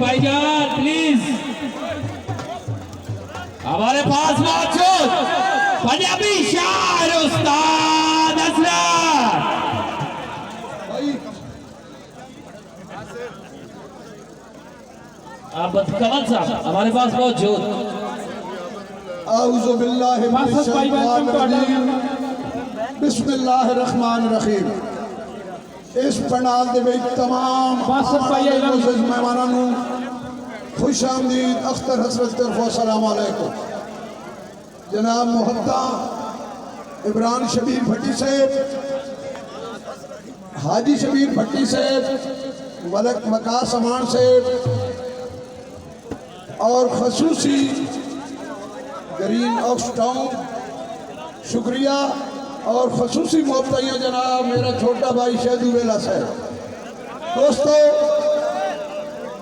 भाईजान प्लीज हमारे पास मौजूद पंजाबी शायर उस्ताद असरर। आप कमल साहब हमारे पास मौजूद। आऊज़ु बिल्लाहि मिनश शैतानिर रजीम। बिस्मिल्लाहिर रहमानिर रहीम। इस पंडाल दे विच तमाम मेहमानां नूं खुश आमदीद अख्तर हसरत तरफो अस्सलाम अलैकुम। जनाब मुहद्दा इमरान शबीर भट्टी साहब, हाजी शबीर भट्टी साहब, मलक वकास अमान साहब और खसूसी ग्रीन ऑक्स टाउन शुक्रिया और खसूसी मुहब्बतियाँ जनाब मेरा छोटा भाई शहदू वेला साहब। दोस्तों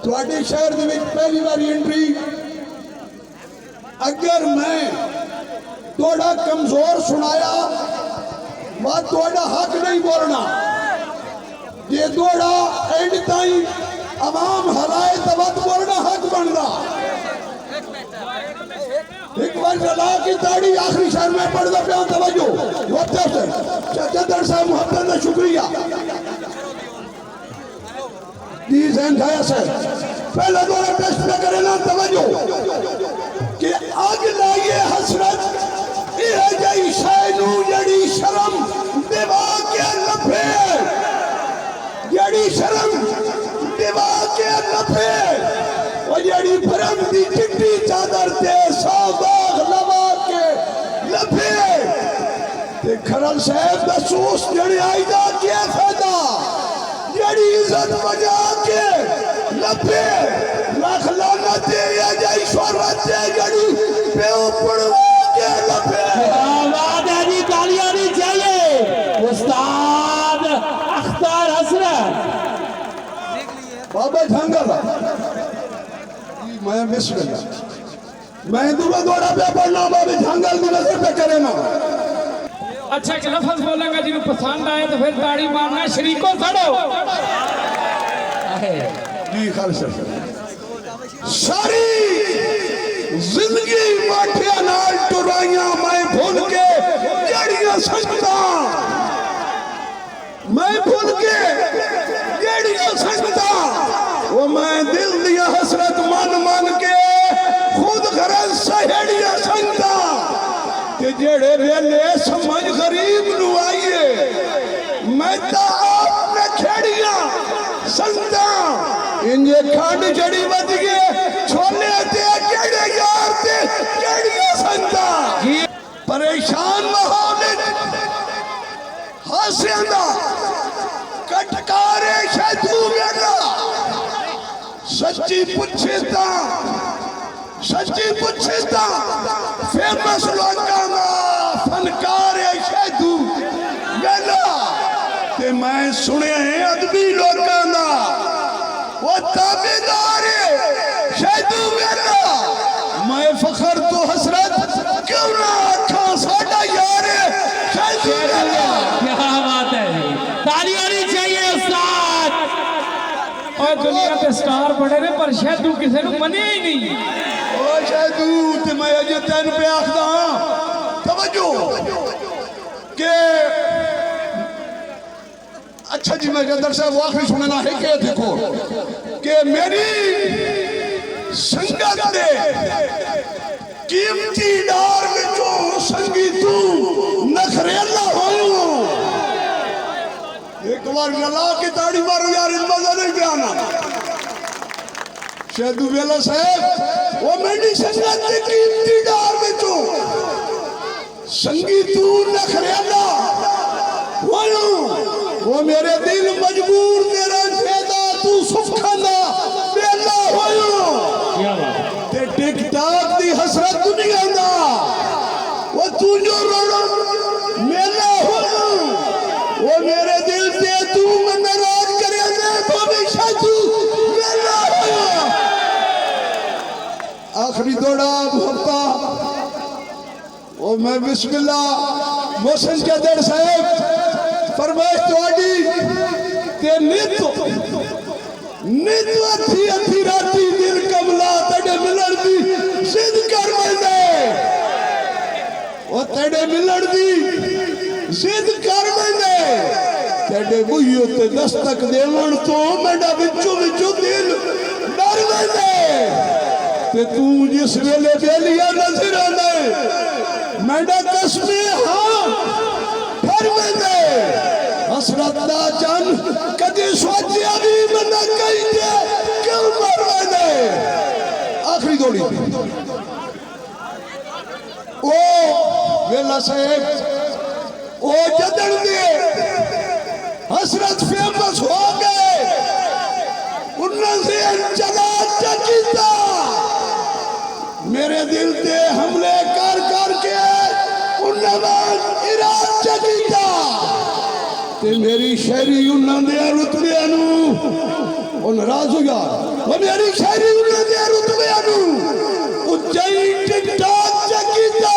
थोड़े शहर दे विच पहली बार एंट्री, अगर मैं थोड़ा कमजोर सुनाया मैं थोड़ा हक नहीं बोलना, ये थोड़ा एंड ताई अवाम हलाए तब बोलना हक बनता। एक बार जला की ताड़ी आखिरी शहर में पढ़ता पे तवज्जो साहब मोहब्बत का शुक्रिया जी जैन खाया सर। पहला दौरा टेस्ट पे करे ना तवज्जो कि आग लाइए हसरत ये जई शैनू जड़ी शर्म दिवा के लफे, जड़ी शर्म दिवा के लफे और जड़ी भरम दी चिट्टी चादर ते साबाग लवा के लफे ते खरल साहब दा सूस जड़ी आईदा क्या फायदा, जड़ी इज्जत बजा के लफे लाख लानत या जई शोहरत जड़ी पेओ पड़वा के लफे। आवाज है जी, तालियां नहीं चाहिए उस्ताद अख्तर असरर। बाबा झंगल मैं मिस गया, मैं दूरा दौरा पे पढ़ना बाबे झांगल की नजर पे करे ना। अच्छा एक लफ्ज बोलेंगे जिन्हें पसंद आए तो फिर ताड़ी मारना शरीको सड़ो। जी खालिश सारी जिंदगी माठिया नाल टुराइया मैं भूल के जड़ियां संगता, मैं भूल के जड़ियां संगता वो मैं दिल दिया हसरत मन मन के खुद गरज सहेड़िया संगता कि जेड़े वेले समझ गरीब नु आइए मैं तो आपने खेड़िया संगता इंजे खंड जड़ी बच गए छोले ते केड़े यार ते केड़िया संगता। परेशान माहौल हासियां दा कटकारे शैदू वेला सच्ची पुछता फेमस लोगों का फनकार है शैदू वेला ते मैं सुने हैं अदबी लोगों का वो ताबेदार है शैदू वेला। मैं फखर तो हसरत क्यों ना आखा साडा यार है शैदू वेला। क्या बात है जी, तालियां नहीं चाहिए उस्ताद। और दुनिया के स्टार बड़े ने पर शैदू किसी को मने ही नहीं। ओ शैदू ते मैं अजे तेन पे आखदा तवज्जो के अच्छा जी मैं गदर साहब वो आखिरी सुनना है कि देखो कि मेरी संगत दे कीमती डार विचों संगी तू नखरेला होयो। एक बार गला की ताड़ी मारो यार, इस मजा नहीं पियाना। शैदू वेला साहब वो मेरी संगत की कीमती डार विचों संगी तू नखरेला होयो। वो मेरे दिल मजबूर तेरा फेदा तू सुखाना वेला होयो। ते टिक टाक दी हसरत दुनिया दा वो तू जो रोड़ा मेला होयो। वो मेरे दिल ते तू नाराज करे दे भविष्य तू वेला होयो। आखिरी दौड़ा भक्ता वो मैं बिस्मिल्लाह मोहसिन कैदर साहब फरमाइश तोड़ी ते नित नित अथी अथी राती दिल कमला तेरे मिलन दी जिद कर वंदे ओ तेरे मिलन दी जिद कर वंदे तेरे बुइयो ते दस्तक देवण तो मेरा विचों विचों दिल डर वंदे ते तू जिस वेले बेलिया नजर आंदे मेरा कसमे हां डर वंदे हसरत दा चन कदी सोचिया भी बंदा कहीं दे क्यों मर वंदे आखिरी दौड़ी ओ वेला साहब ओ जदन दे हसरत फेमस हो गए उन्नसे चला चकीता मेरे दिल ते हमले कर करके उन्नवान इराद चकीता ते मेरी शायरी उन्होंने रुतबे उन राज हो गया वो मेरी शायरी उन्होंने रुतबे उच्चाई टिकटॉक चकीता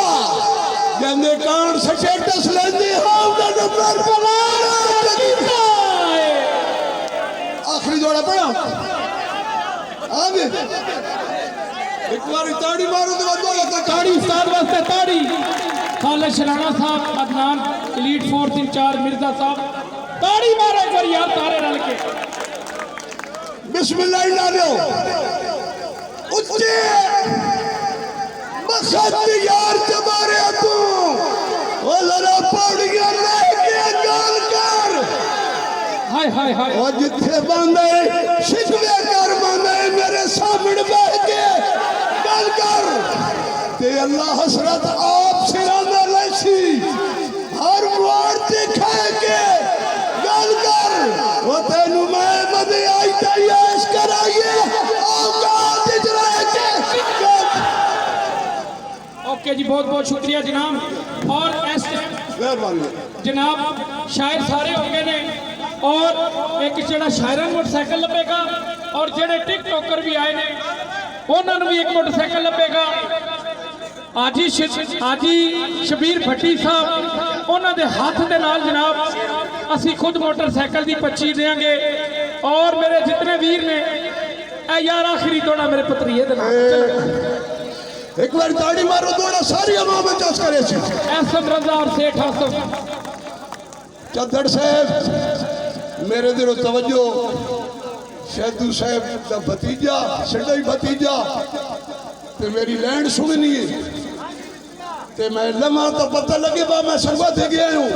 कहते कान स्टेटस लेंदे हां दा नंबर बना चकीता आखिरी जोड़ा पढ़ा आगे एक बार ताड़ी मारो तो बोलो तो ताड़ी उस्ताद वास्ते ताड़ी खालिद शराना साहब Adnan elite force incharge Mirza साहब ताड़ी मारो कर यार तारे रल के बिस्मिल्लाह नालो उच्चे मखत यार तुम्हारे तू ओ लड़ा पौड़ियां लेके गाल कर हाय हाय हाय ओ जिथे बंदे शिकवे कर बंदे मेरे सामने बैठ के गाल कर ते अल्लाह हसरत आप सिराना लैसी हर वार ते खा के गाल कर वो तेनू मैं मदे आई तैयार कराइए औकात इजरा के ओके जी बहुत बहुत शुक्रिया जनाब और इस मेहरबानी जनाब शायर सारे हो गए ने और एक जड़ा शायरा मोटरसाइकिल लभेगा और जेडे टिकटॉकर भी आए ने उन्होंने भी एक मोटरसाइकिल लभेगा आजी शबीर भट्टी साहब उन्होंने हाथ के नाल जनाब असी खुद मोटरसाइकिल की पर्ची देंगे और मेरे जितने वीर ने यार आखिरी दौड़ा मेरे पत्रिये दे नाल एक बार ताड़ी मारो दौड़ा सारी अवाम में चस करे छी एसम रजा और सेठ आसम चद्दड़ साहब मेरे दिलो तवज्जो शैदू साहब का भतीजा सिड्डा ही भतीजा ते मेरी लैंड सुननी है ते मैं लमा तो पता लगे बा मैं संगवा दे गया हूं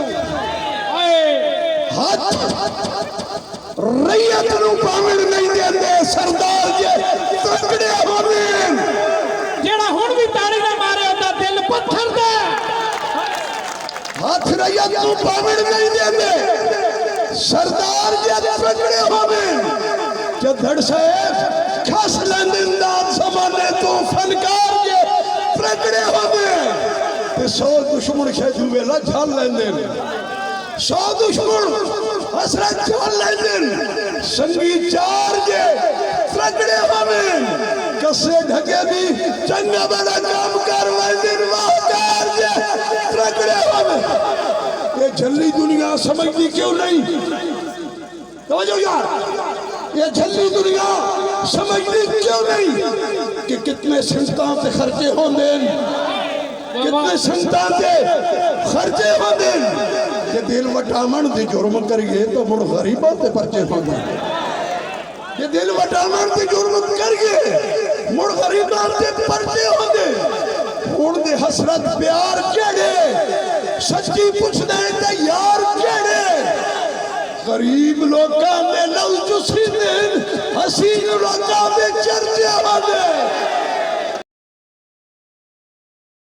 हाथ रैयत नु पावण नहीं देंदे सरदार जे तकड़े होवे जेड़ा हुण भी ताड़ी ना मारे ओदा दिल पत्थर दा हाथ रैयत नु पावण नहीं देंदे सरदार जे तकड़े होवे जदड़ साहब खास लंदनदार जमाने तो फनकार जे तकड़े होवे ते 100 दुश्मन खेजू वेला झल लेंदे 100 दुश्मन हसरत झल लेंदे संगी चार जे तकड़े होवे कसे ढके भी चंगा बड़ा काम कर लेंदे वाहकार जे तकड़े होवे ये झल्ली दुनिया समझदी क्यों नहीं समझो यार ये झल्ली दुनिया समझदी क्यों नहीं कि कितने संतान से खर्चे होंदे कितने संतान से खर्चे होंदे ये दिल वटामण दे जुर्म करिए तो मुड़ गरीबों ते पर्चे होंदे ये दिल वटामण दे जुर्म करिए मुड़ गरीबों ते पर्चे होंदे हुण दे हसरत प्यार केड़े सच्ची पुछदे ते यार केड़े गरीब लोगों ने लव चुसी दिन हसीन लोगों में चर्चा होंदे